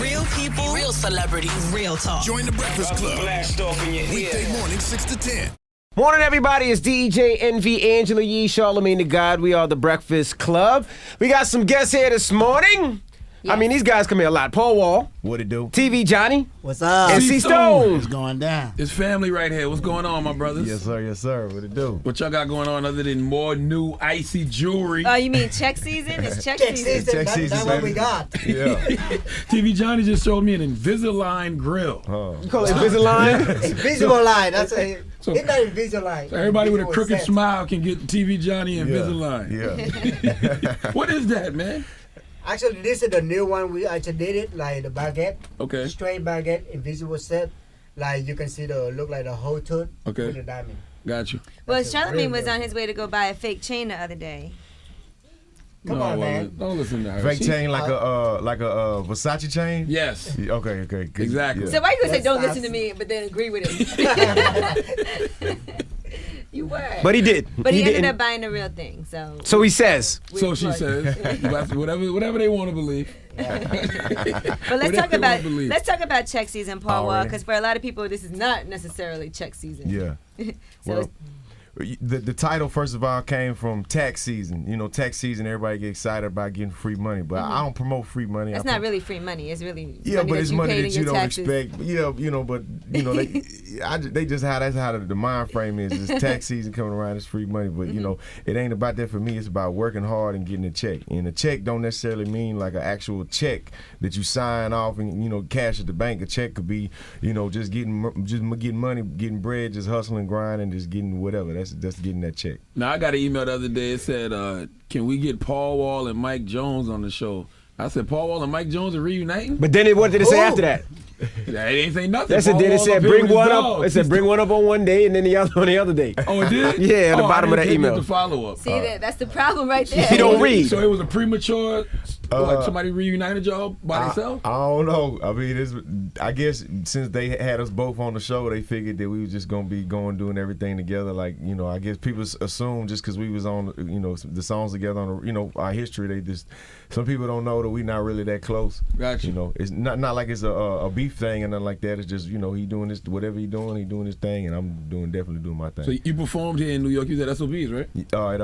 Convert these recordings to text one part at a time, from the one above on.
Real people, real celebrities, real talk. Join the Breakfast Club. Blast off in your ear. Weekday morning, 6 to 10. Morning, everybody. It's DJ Envy, Angela Yee, Charlamagne the God. We are the Breakfast Club. We got some guests here this morning. Yes. I mean, these guys come here a lot. Paul Wall. What it do? TV Johnny. What's up? And C.Stone. What's going down? It's family right here. What's going on, my brothers? Yes, sir. Yes, sir. What it do? What y'all got going on other than more new icy jewelry? Oh, you mean check season? It's check season. Check season, That's what we got. Yeah. TV Johnny just showed me an Invisalign grill. You call it Invisalign? Invisible line. That's a. So- It's not Invisalign. So everybody with a Invisible crooked set. smile can get TV Johnny Invisalign. Yeah. What is that, man? Actually, this is the new one. We actually did it like the baguette. Okay. Straight baguette, invisible set. Like you can see the look like the whole tooth Okay. with the diamond. Got you. Well, That's a Charlamagne real was deal. on his way to go buy a fake chain the other day. Come No, on, well, man. Don't listen to her. Fake She- chain like a Versace chain? Yes. Yeah, okay. Good. Exactly. Yeah. So why you gonna say That's don't us. listen to me, but then agree with it? You were. But he did. But he ended didn't. up buying the real thing. So. So he says. So she says, whatever they want to believe. But Whatever let's talk about check season, Paul Wall, Alright. because for a lot of people this is not necessarily check season. Yeah. So Well, the title, first of all, came from tax season. You know, tax season, everybody get excited about getting free money. But I don't promote free money. it's not really free money. It's really Yeah, money but that it's you money paid that in you your don't taxes. expect. Yeah, but they just that's how the mind frame is. It's tax season coming around. It's free money, but it ain't about that for me. It's about working hard and getting a check. And a check don't necessarily mean like an actual check that you sign off and cash at the bank. A check could be just getting money, getting bread, just hustling, grinding, just getting whatever. That's getting that check. Now, I got an email the other day. It said, can we get Paul Wall and Mike Jones on the show? I said, Paul Wall and Mike Jones are reuniting? But then what did it say after that? That ain't say nothing. That's it. Paul Then it Wall said up here bring with his one up. dog. It said bring one up on one day and then the other on the other day. Oh, it did? Yeah, at the bottom of that email. The follow up. See that's the problem right there. He don't read. So it was a premature. Like somebody reunited y'all by themselves? I don't know. I mean, I guess since they had us both on the show, they figured that we was just gonna be doing everything together. Like I guess people assume just because we was on the songs together on our history, they just some people don't know that we not really that close. Gotcha. It's not like it's a beef thing and nothing like that. It's just he doing this whatever he doing his thing, and I'm definitely doing my thing. So you performed here in New York. You was at SOBs, right? At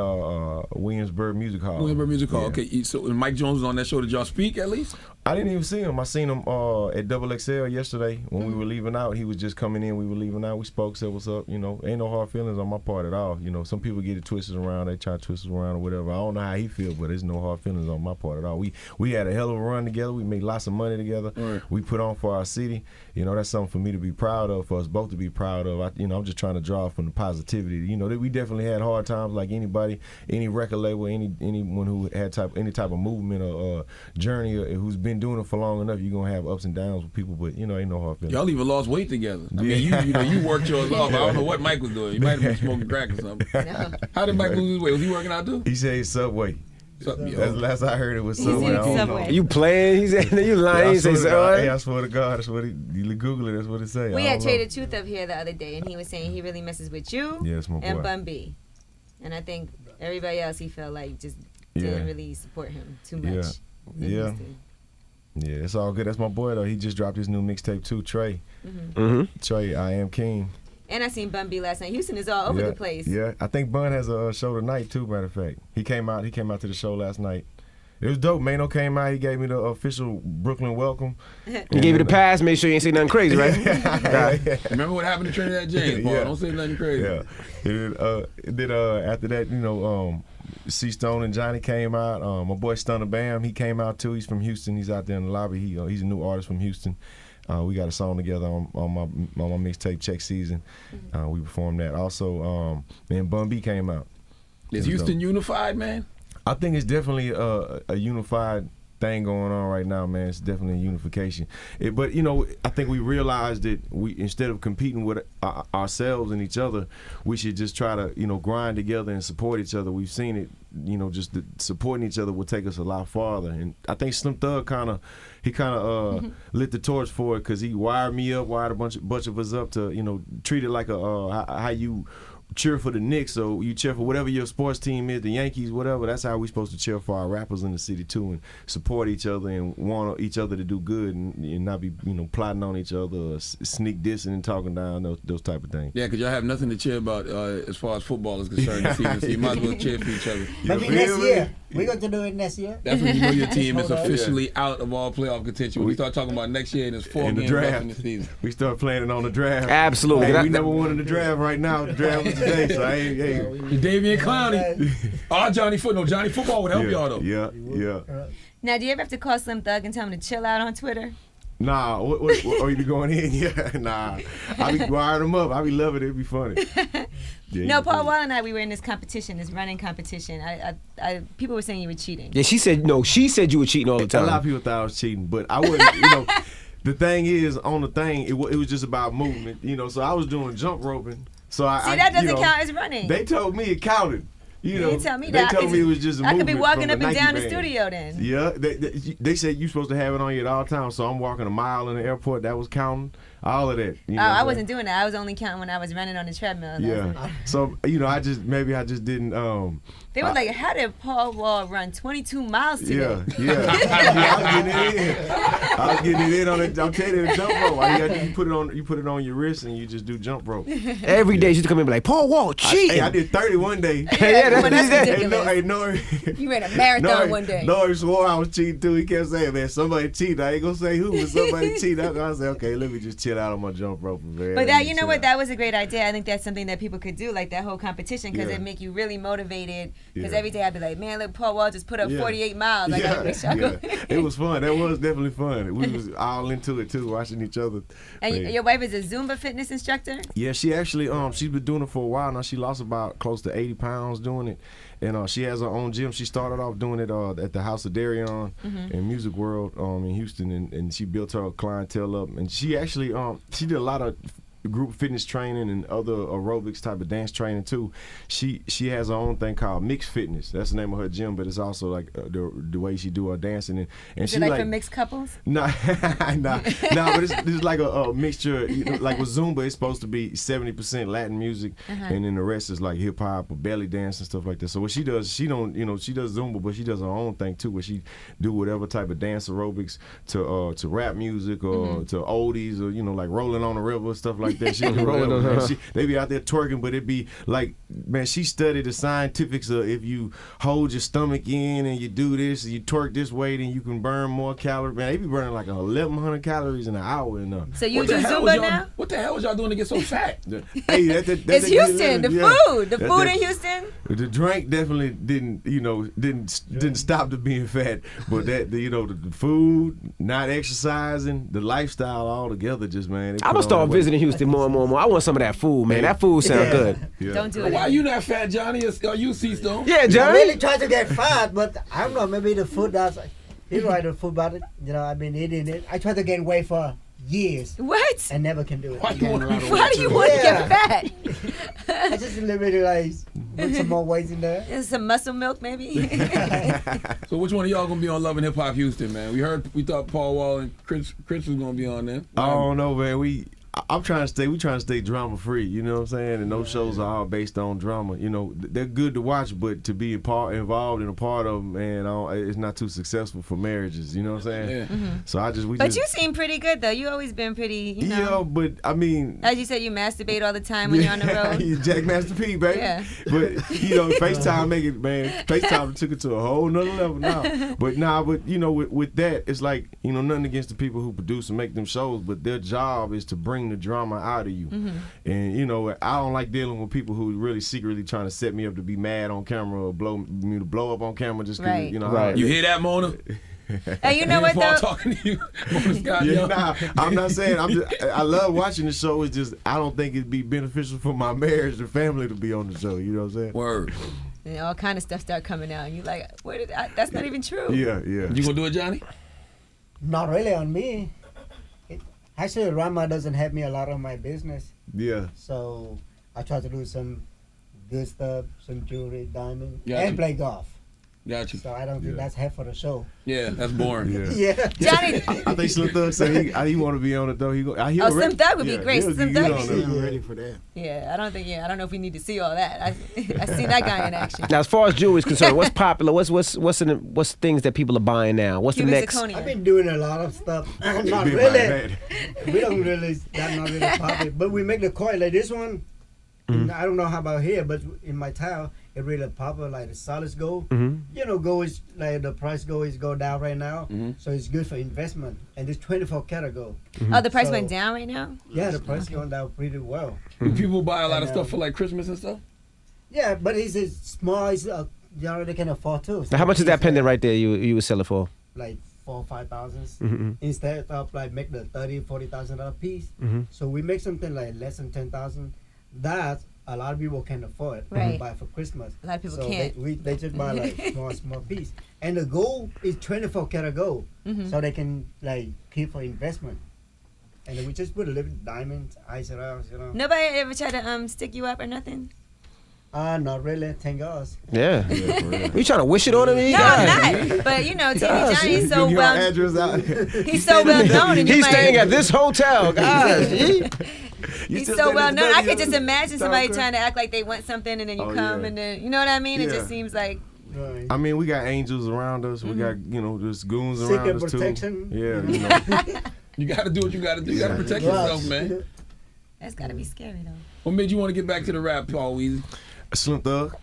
Williamsburg Music Hall. Williamsburg Music Hall. Yeah. Okay. So when Mike Jones was on that show, did y'all speak at least? I didn't even see him. I seen him at Double XL yesterday when we were leaving out. He was just coming in. We were leaving out. We spoke, said what's up. Ain't no hard feelings on my part at all. Some people get it twisted around. They try to twist it around or whatever. I don't know how he feel, but there's no hard feelings on my part at all. We had a hell of a run together. We made lots of money together. Right. We put on for our city. That's something for me to be proud of, for us both to be proud of. I'm just trying to draw from the positivity. That we definitely had hard times like anybody, any record label, anyone who had any type of movement or journey or who's been doing it for long enough. You're gonna have ups and downs with people, but ain't no hard feelings. Y'all even lost weight together. I mean, you worked yours off. I don't know what Mike was doing. He might have been smoking crack or something. No. How did Mike lose his weight? Was he working out too? He said it's Subway. Something, That's the last I heard it was He Subway. said I don't Subway. know. You playing? He said you lying. I He say swear to God, hey, so. I swear to God, that's what you Google it. That's what it say. We I had don't know. Trader Truth up here the other day, and he was saying he really messes with you Yeah, that's my boy. and Bun B. And I think everybody else he felt like just didn't Yeah. really support him too Yeah. much. Yeah. Yeah, it's all good. That's my boy though. He just dropped his new mixtape too, Trey. Mm-hmm. Trey, I Am King. And I seen Bun B last night. Houston is all over yeah, the place. Yeah, I think Bun has a show tonight too. Matter of fact, he came out to the show last night. It was dope. Mano came out. He gave me the official Brooklyn welcome. He gave you the pass. Make sure you ain't say nothing crazy, right? Remember what happened to Trinidad James, Paul? Yeah. Don't say nothing crazy. Yeah. After that, C.Stone and Johnny came out. My boy Stunner Bam, he came out too. He's from Houston. He's out there in the lobby. He's a new artist from Houston. We got a song together on my mixtape Check Season. We performed that. Also, then Bun B came out. Is Houston unified, man? I think it's definitely a unified thing going on right now, man. It's definitely a unification. But I think we realized that we, instead of competing with ourselves and each other, we should just try to grind together and support each other. We've seen it, just supporting each other will take us a lot farther. And I think Slim Thug kind of lit the torch for it, because he wired me up, wired a bunch of us up to treat it like how you cheer for the Knicks, so you cheer for whatever your sports team is, the Yankees, whatever. That's how we supposed to cheer for our rappers in the city too, and support each other and want each other to do good and not be plotting on each other or sneak dissing and talking down those type of things. Yeah, because y'all have nothing to cheer about as far as football is concerned this season, so you might as well cheer for each other. Maybe next year. We're going to do it next year. That's when you know your team is officially out of all playoff contention. When we start talking about next year and there's 4 games left in the season. We start planning on the draft. Absolutely. Hey, we never won in the draft right now. The draft was today, so Davian Clowney. Johnny Football would help y'all though. Yeah. Now, do you ever have to call Slim Thug and tell him to chill out on Twitter? Nah, what you be going in? Yeah, nah. I be wiring them up. I be loving it. It be funny. Yeah, no, Paul Wall and I, we were in this competition, this running competition. People were saying you were cheating. Yeah, she said you were cheating all the time. A lot of people thought I was cheating, but I wasn't. The thing is, on the thing, it was just about movement. So I was doing jump roping. So that doesn't count as running. They told me it counted. You didn't tell me that. They told me it was just a I movement. could be walking up from and the down Nike the studio then. Yeah, they said you're supposed to have it on you at all times. So I'm walking a mile in the airport. That was counting. All of that. I wasn't doing that. I was only counting when I was running on the treadmill. Yeah. So I just didn't. They were like, how did Paul Wall run 22 miles today? Yeah. I was getting it in on it. I'm telling you, the jump rope. You put it on your wrist and you just do jump rope. Every day she'd come in and be like, Paul Wall cheating. I did 30 one day. That's ridiculous. You ran a marathon one day. No, he swore I was cheating too. He kept saying, man, somebody cheated. I ain't gonna say who, but somebody cheated. I said, okay, let me just chill out on my jump rope. Man. But that, that was a great idea. I think that's something that people could do, like that whole competition, because it make you really motivated. Because every day I'd be like, man, look, Paul Wall just put up 48 miles. I gotta make sure I go. It was fun. That was definitely fun. We was all into it too, watching each other. And your wife is a Zumba fitness instructor? Yeah, she actually she's been doing it for a while now. She lost about close to 80 pounds doing it. And she has her own gym. She started off doing it at the House of Darion in Music World in Houston, and she built her clientele up. And she actually she did a lot of group fitness training and other aerobics type of dance training too. She has her own thing called Mixed Fitness. That's the name of her gym, but it's also like the way she do her dancing. And is she it like for mixed couples? Nah, but it's like a mixture. Like with Zumba, it's supposed to be 70% Latin music, and then the rest is like hip hop or belly dance and stuff like that. So what she does, she does Zumba, but she does her own thing too, where she do whatever type of dance aerobics to rap music or to oldies or like Rolling on the River, stuff like that. She do whatever. They be out there twerking, but it be like, man, she studied the scientifics of if you hold your stomach in and you do this and you twerk this way, then you can burn more calories. Man, they be burning like 1,100 calories in an hour. So you do Zumba now? What the hell was y'all doing to get so fat? Hey, it's Houston. The food in Houston. The drink definitely didn't stop the being fat, but the food, not exercising, the lifestyle all together, just man. I'm gonna start visiting Houston more and more and more. I want some of that food, man. That food sounds good. Yeah. Don't do it. Why you not fat, Johnny? Are you C.Stone? Yeah, I Johnny. really try to get fat, but I don't know. Maybe the food does. He's right. The food about it. I've been eating it. I tried to gain weight for years. What? I never can do it. Why do you want to get fat? I just literally like put some more weight in there. Some muscle milk, maybe. So which one of y'all gonna be on Love and Hip Hop Houston, man? We thought Paul Wall and Chris was gonna be on there. I don't know, man. We trying to stay drama free, you know what I'm saying? And those shows are all based on drama. They're good to watch, but to be involved in a part of them, man, it's not too successful for marriages, you know what I'm saying? Yeah. Mm-hmm. So But you seem pretty good though. You always been pretty, Yeah, but I mean, as you said, you masturbate all the time when you're on the road. You Jack Master P, baby. Yeah. But FaceTime took it to a whole nother level now. But with that, it's like, nothing against the people who produce and make them shows, but their job is to bring the drama out of you. And I don't like dealing with people who really secretly trying to set me up to be mad on camera or blow up on camera just because Right. You hear that, Mona? And you know what though? Talking to you, Mona Scott. I'm not saying. I love watching the show. It's just I don't think it'd be beneficial for my marriage or family to be on the show. You know what I'm saying? Word. And all kind of stuff start coming out, and you like, that's not even true. Yeah. You gonna do it, Johnny? Not really on me. Actually, Rama doesn't help me a lot on my business. Yeah. So I try to do some good stuff, some jewelry, diamond, Yeah, and play golf. Got you. So I don't think that's half for the show. Yeah, that's boring. Yeah. Johnny. I think Slim Thug said he want to be on it though. Slim Thug would be great. Slim Thug. I'm ready for that. Yeah, I don't know if we need to see all that. I seen that guy in action. Now, as far as jewelry is concerned, what's popular? What's things that people are buying now? What's the Cuban next? zirconia. I've been doing a lot of stuff. Not Big really. man. We don't really. That's not really popular. But we make the coin like this one. I don't know how about here, but in my town, it really popular, like the solid gold. You know, gold is like the price gold is go down right now, so it's good for investment. And it's 24 karat gold. Oh, the price went down right now? Yeah, the price going down pretty well. Do people buy a lot of stuff for like Christmas and stuff? Yeah, but it's a small. It's you already can afford too. Now, how much is that pendant right there you would sell it for? Like 4,000 or 5,000 instead of like make the $30,000-$40,000 piece. So we make something like less than 10,000. That a lot of people can afford to buy for Christmas. A lot of people so can't. They just buy like small piece. And the gold is 24 karat gold, so they can like keep for investment. And then we just put a little diamonds, ice around, you know. Nobody ever tried to stick you up or nothing? Not really. Thank God. Yeah. You trying to wish it on him? No, I'm not. But you know, TV Johnny is so well. Address out. He's so well known, and you He's might- staying at this hotel, guys. He's so well known. I could just imagine somebody trying to act like they want something, and then you come, and then you know what I mean. It just seems like. Right. I mean, we got angels around us. We got just goons around Secret us too. protection. Yeah, you know. You got to do what you got to do. You got to protect yourself, man. That's gotta be scary though. What made you want to get back to the rap, Paul Weezy? Slim Thug,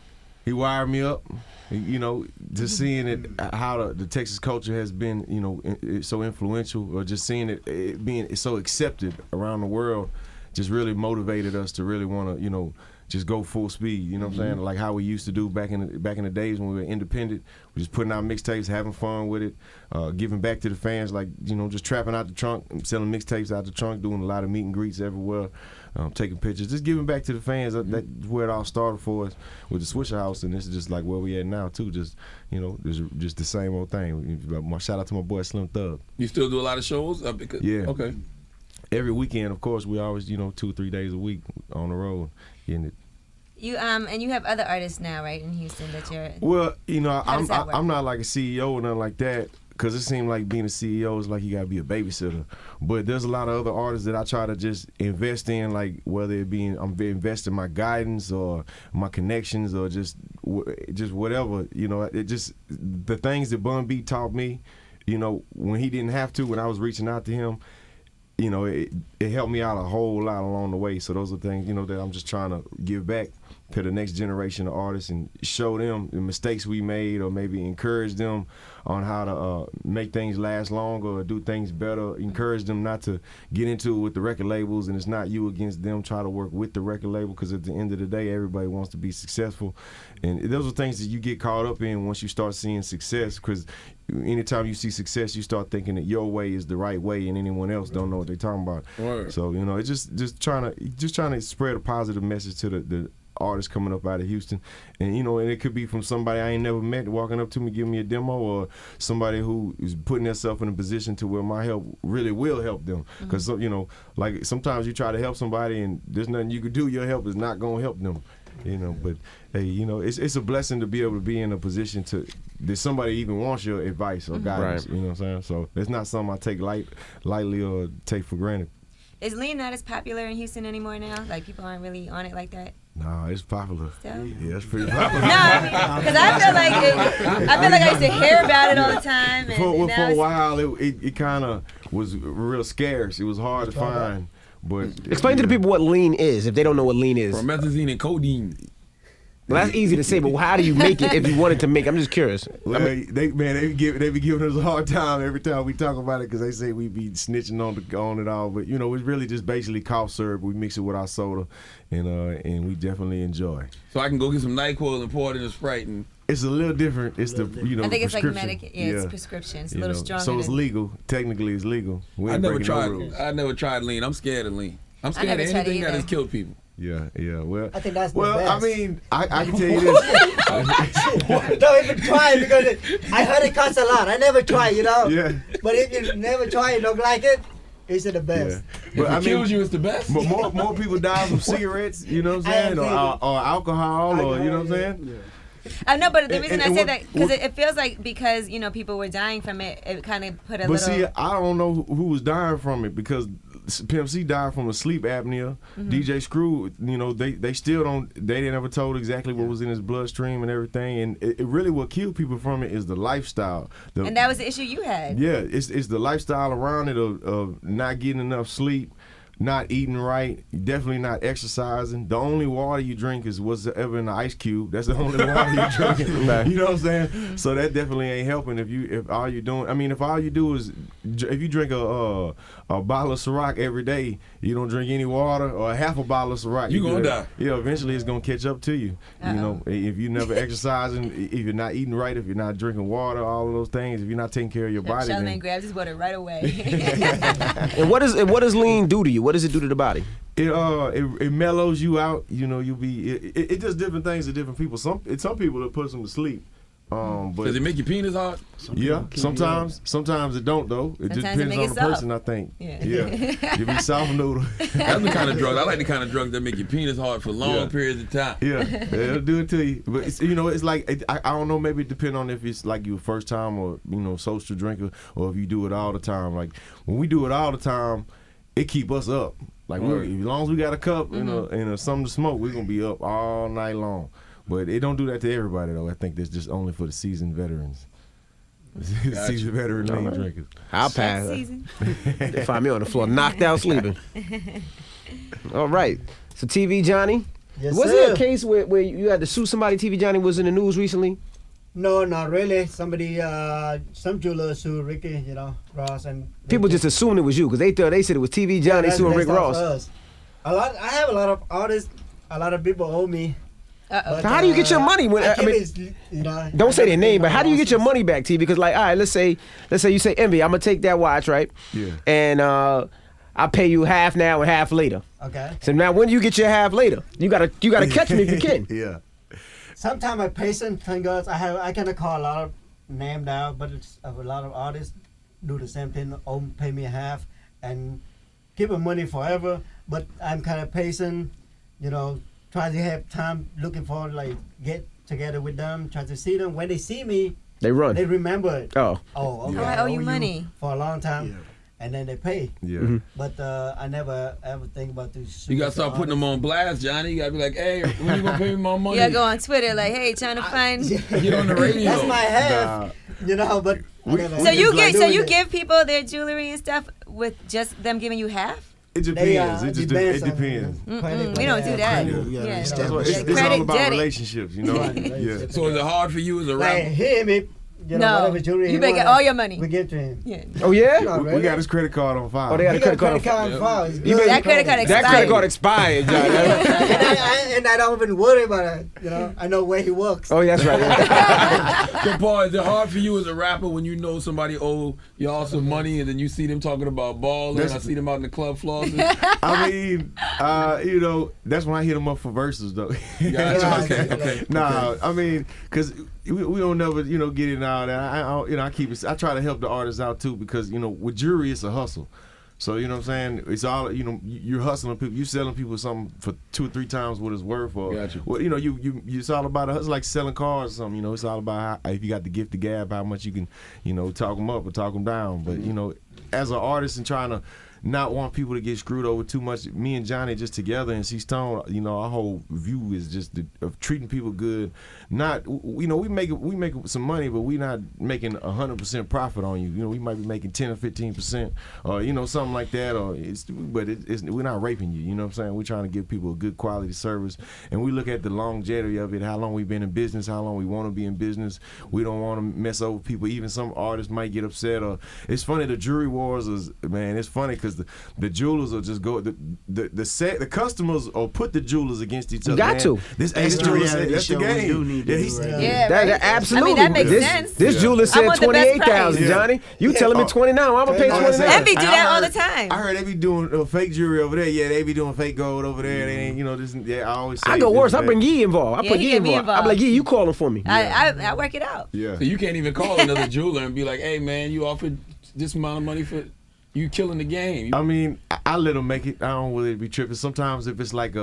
he wired me up. You know, just seeing it, how the Texas culture has been, you know, so influential, or just seeing it being so accepted around the world, just really motivated us to really want to, you know, just go full speed. You know what I'm saying? Like how we used to do back in the days when we were independent. We just putting out mixtapes, having fun with it, giving back to the fans, like, you know, just trapping out the trunk, selling mixtapes out the trunk, doing a lot of meet and greets everywhere, taking pictures, just giving back to the fans. That's where it all started for us with the Swisher House, and this is just like where we at now too. Just, you know, just the same old thing. Shout out to my boy Slim Thug. You still do a lot of shows? Yeah. Okay. Every weekend, of course, we always, you know, 2-3 days a week on the road, getting it. You and you have other artists now, right, in Houston that you're. Well, you know, How does that work? I'm not like a CEO or nothing like that, because it seems like being a CEO is like you got to be a babysitter. But there's a lot of other artists that I try to just invest in, like whether it be I'm investing my guidance or my connections or just whatever. You know, it just the things that Bun B taught me. You know, when he didn't have to, when I was reaching out to him. You know, it helped me out a whole lot along the way. So those are things, you know, that I'm just trying to give back to the next generation of artists and show them the mistakes we made, or maybe encourage them on how to make things last longer or do things better. Encourage them not to get into it with the record labels, and it's not you against them. Try to work with the record label, because at the end of the day, everybody wants to be successful. And those are things that you get caught up in once you start seeing success, because anytime you see success, you start thinking that your way is the right way, and anyone else don't know what they're talking about. Word. So, you know, it's just trying to spread a positive message to the artists coming up out of Houston. And, you know, and it could be from somebody I ain't never met walking up to me, giving me a demo, or somebody who is putting themselves in a position to where my help really will help them. Because, you know, like sometimes you try to help somebody and there's nothing you can do. Your help is not going to help them. You know, but hey, you know, it's a blessing to be able to be in a position that somebody even wants your advice or guidance. Right. You know what I'm saying? So it's not something I take lightly or take for granted. Is lean not as popular in Houston anymore now? Like people aren't really on it like that. Nah, it's popular. Still? Yeah, it's pretty popular. No, I mean, because I feel like I used to hear about it all the time. And For now a while, it kind of was real scarce. It was hard to find. But Explain to the people what lean is, if they don't know what lean is. Promethazine and codeine. Well, that's easy to say, but how do you make it if you wanted to make it? I'm just curious. Well, they be giving us a hard time every time we talk about it, because they say we be snitching on it all. But you know, it's really just basically cough syrup. We mix it with our soda, and we definitely enjoy. So I can go get some NyQuil and pour it in a Sprite and. It's a little different. It's the I think it's like prescription. it's prescription. It's a little stronger. So it's than, legal. Technically, it's legal. We I ain't never breaking no tried. rules. I never tried lean. I'm scared of lean. I'm scared of never tried it anything that either. has killed people. Yeah. Well, I think that's the well. best. I mean, I can tell you this. Don't even try it, because I heard it costs a lot. I never try, you know. Yeah. But if you never try it, don't like it, it's the best. But If it kills you, it's the best. But more people die from cigarettes, you know what I'm saying, or alcohol, or you know what I'm saying. I know, but the reason I say what- that because it feels like because people were dying from it, it kind of put a But little. see, I don't know who was dying from it because Pimp C died from a sleep apnea. DJ Screw, they still don't. They didn't ever told exactly what was in his bloodstream and everything. And it really what killed people from it is the lifestyle. And that was the issue you had. Yeah, it's the lifestyle around it of not getting enough sleep, not eating right, definitely not exercising. The only water you drink is what's ever in the ice cube. That's the only water you're drinking. You know what I'm saying? So that definitely ain't helping if all you doing. I mean, if all you do is if you drink a bottle of Ciroc every day, you don't drink any water or half a bottle of Ciroc, You gonna die. Yeah, eventually it's gonna catch up to you. You know, if you never exercising, if you're not eating right, if you're not drinking water, all of those things, if you're not taking care of your body. Charlamagne then, grabs his water right away. And what does lean do to you? What does it do to the body? It mellows you out. You'll be. It does different things to different people. Some people it puts them to sleep. But Does it make your penis hard? yeah, sometimes it don't though. It just Sometimes it depends make on it the soft. person. I think. Yeah. You be soft noodle. That's the kind of drug. I like the kind of drugs that make your penis hard for long periods of time. Yeah, it'll do it to you. But it's like I don't know. Maybe it depends on if it's like your first time or social drinker, or if you do it all the time. Like when we do it all the time, it keep us up. Like as long as we got a cup and something to smoke, we're gonna be up all night long. But it don't do that to everybody though. I think that's just only for the seasoned veterans. Seasoned veteran lean drinkers. I'll pass. Season. They find me on the floor, knocked out, sleeping. All right. So TV Johnny, Yes, was sir. there a case where you had to sue somebody? TV Johnny was in the news recently. No, not really. Somebody, some jeweler sued Ricky, Ross and People just assumed it was you because they said it was TV Johnny That's suing Rick based off Ross. us. I have a lot of artists. A lot of people owe me. Uh-oh. So how do you get your money? Don't say their name, but how do you get your money back, T? Because all right, let's say you say Envy, I'm gonna take that watch, right? Yeah. And I'll pay you half now and half later. Okay. So now when you get your half later, you gotta catch me if you can. Yeah. Sometimes I'm patient. Thank God, I kind of call a lot of name down, but it's a lot of artists do the same thing. Pay me half and keep my money forever. But I'm kind of patient. Try to have time looking for get together with them. Try to see them when they see me. They run. They remember it. Oh. Oh, okay. Oh, I owe you money. For a long time, and then they pay. Yeah. But I never ever think about this. You gotta start putting them on blast, Johnny. You gotta be like, hey, when you gonna pay me my money? You gotta go on Twitter like, hey, trying to find. Get on the radio. That's my half. But I never- So you like give doing it. give people their jewelry and stuff with just them giving you half? It depends. It depends. We don't do that. Yeah. It's Credit all about debit. relationships, Yeah. So is it hard for you as a Like rapper? him, No, whatever jewelry you he better get want, all your money. We give to him. Yeah. Oh yeah? Not We really. got his credit card on file. Oh, they got a He got credit card. on file. It's You good. That credit card That credit card expired. expired, Johnny. and I don't even worry about it. I know where he works. Oh, that's right. So Paul, is it hard for you as a rapper when you know somebody owe y'all some money and then you see them talking about balling and I see them out in the club flossing? I mean, that's when I hit him up for verses, though. Gotcha. Okay. Nah, I mean, because we don't never, get in all that. I keep it. I try to help the artists out too because with jewelry it's a hustle. So you know what I'm saying? It's all you're hustling people. You selling people something for 2 or 3 times what it's worth. Or Gotcha. well, it's all about it's like selling cars or something. It's all about how, if you got the gift of gab, how much you can talk them up or talk them down. But as an artist and trying to not want people to get screwed over too much. Me and Johnny just together and C.Stone, our whole view is just of treating people good. Not, we make some money, but we not making 100% profit on you. We might be making 10 or 15%, or something like that. Or we're not raping you. You know what I'm saying? We're trying to give people a good quality service, and we look at the longevity of it. How long we've been in business? How long we want to be in business? We don't want to mess over people. Even some artists might get upset. Or it's funny. The jury wars is It's funny because the jewelers will just go the customers will put the jewelers against each other. Got man. to. This That's the jeweler reality said that's the show we game. do need to do right now. Yeah, That right? absolutely. I mean, that makes this, sense. This jeweler I said want the best 28,000, price. Johnny. You telling me 29? I'm gonna pay Oh, 29. Envy do I that all heard- the time. I heard they be doing fake jewelry over there. Yeah, they be doing fake gold over there. They ain't, this. Yeah, I always say. I go this, worse. I that. bring Yee involved. I Yeah, put he Yee get me involved. I'm like, involved. Yee, you calling for me? I work it out. Yeah. So you can't even call another jeweler and be like, hey man, you offered this amount of money for. You killing the game. I mean, I let them make it. I don't really be tripping. Sometimes if it's like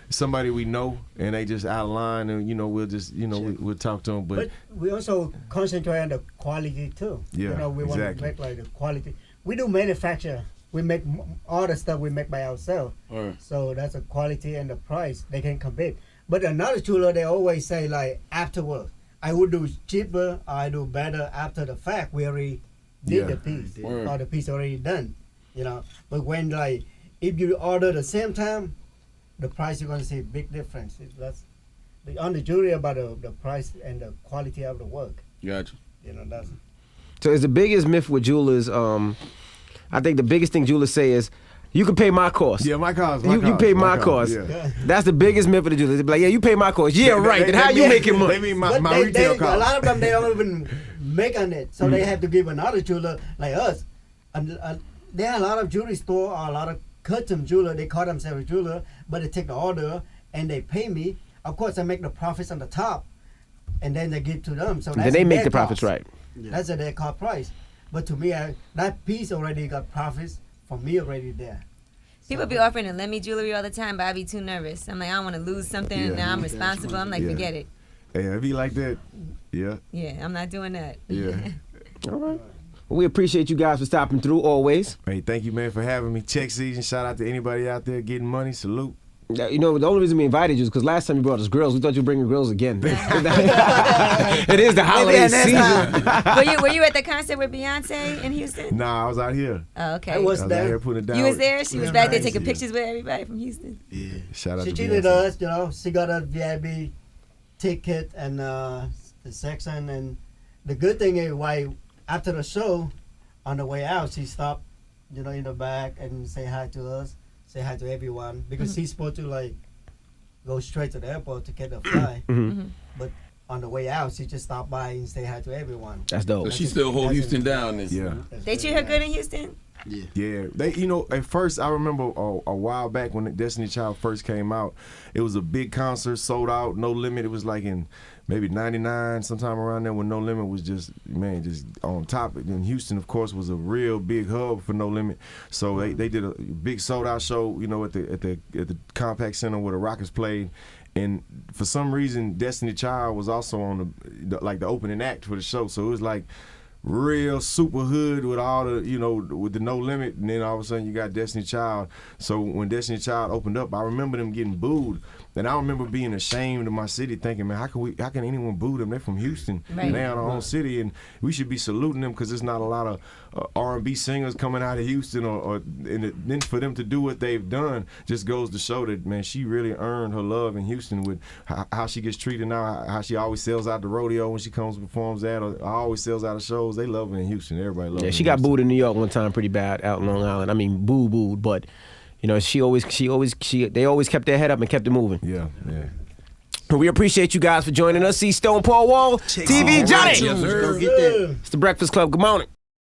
somebody we know and they just out of line, and we'll just we'll talk to them. But we also concentrate on the quality too. Yeah, we want to make like the quality. We do manufacture. We make all the stuff we make by ourselves. So that's the quality and the price. They can compete. But another jeweler, they always say like afterwards, I would do cheaper, I do better after the fact. We already did the piece, or the piece already done, But when like if you order the same time, the price you're gonna see a big difference. That's on the jewelry about the price and the quality of the work. Gotcha. That's. So is the biggest myth with jewelers? I think the biggest thing jewelers say is, you can pay my cost. Yeah, my cost. You pay my cost. Yeah. That's the biggest myth for the jewelers. They be like, yeah, you pay my cost. Yeah, right. Then how you making money? They mean my retail cost. A lot of them, they don't even make on it. So they have to give another jeweler like us. And there are a lot of jewelry store or a lot of custom jeweler. They call themselves a jeweler, but they take the order and they pay me. Of course, I make the profits on the top, and then they give to them. So that's then they make their the profits, cost. right? That's a their cost price. But to me, that piece already got profits for me already there. People be offering to lend me jewelry all the time, but I be too nervous. I'm like, I don't want to lose something, and now I'm responsible. I'm like, forget it. Yeah, it be like that. Yeah. Yeah, I'm not doing that. Yeah. All right. Well, we appreciate you guys for stopping through always. Hey, thank you, man, for having me. Check season. Shout out to anybody out there getting money. Salute. The only reason we invited you is because last time you brought us grills, we thought you were bringing grills again. It is the holiday season. Were you at the concert with Beyonce in Houston? Nah, I was out here. Oh, okay. I was out there. here putting it down. You was there? She was back there nice. taking pictures with everybody from Houston? Yeah. Shout out She to treated Beyonce. us, she got a VIP ticket and the section. And the good thing is, after the show, on the way out, she stopped, in the back and say hi to us, say hi to everyone, because she's supposed to go straight to the airport to get the flight. But on the way out, she just stopped by and say hi to everyone. That's dope. So she still hold Houston down then. Yeah. They treat her good in Houston? Yeah, they at first I remember a while back when Destiny Child first came out, it was a big concert, sold out, No Limit. It was like in maybe '99, sometime around there when No Limit was just on top. And Houston, of course, was a real big hub for No Limit. So they did a big sold out show, at the Compact Center where the Rockets played. And for some reason, Destiny Child was also on the opening act for the show. So it was like real super hood with all the, with the No Limit, and then all of a sudden you got Destiny Child. So when Destiny Child opened up, I remember them getting booed. And I remember being ashamed of my city, thinking, man, how can anyone boo them? They're from Houston, and they're in our own city, and we should be saluting them because there's not a lot of R&B singers coming out of Houston, and then for them to do what they've done just goes to show that, man, she really earned her love in Houston with how she gets treated now, how she always sells out the rodeo when she comes and performs at, or always sells out of shows. They love her in Houston. Everybody loves her. Yeah, she got booed in New York one time pretty bad out in Long Island. I mean, booed, but they always kept their head up and kept it moving. Yeah. We appreciate you guys for joining us. C.Stone, Paul Wall, TV Johnny. Yes, sir. Go get that. It's the Breakfast Club. Good morning.